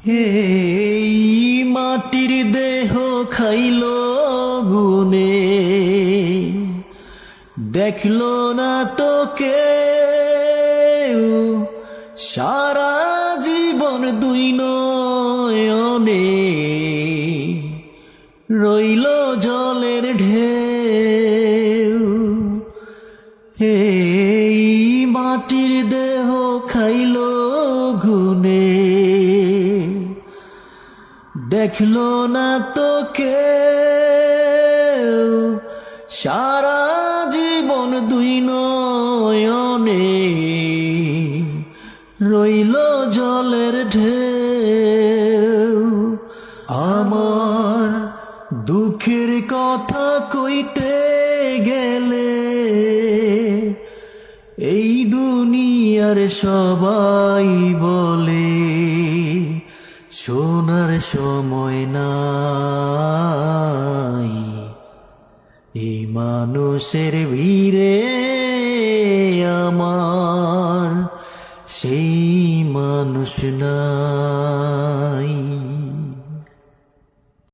এই মাটির দেহ খাইল গুনে, দেখলো না তো কেউ সারা জীবন দুই নয়নে, রইল জলের ঢেউ। এই মাটির দেহ খাইল গুনে, দেখলো না তো কেউ সারা জীবন দুই নয়নে, রইল জলের ঢেউ। আমার দুঃখের কথা কইতে গেলে এই দুনিয়ার সবাই বলে শোনার সময় নাই, এই মানুষের ভিড়ে আমার সেই মানুষ নাই।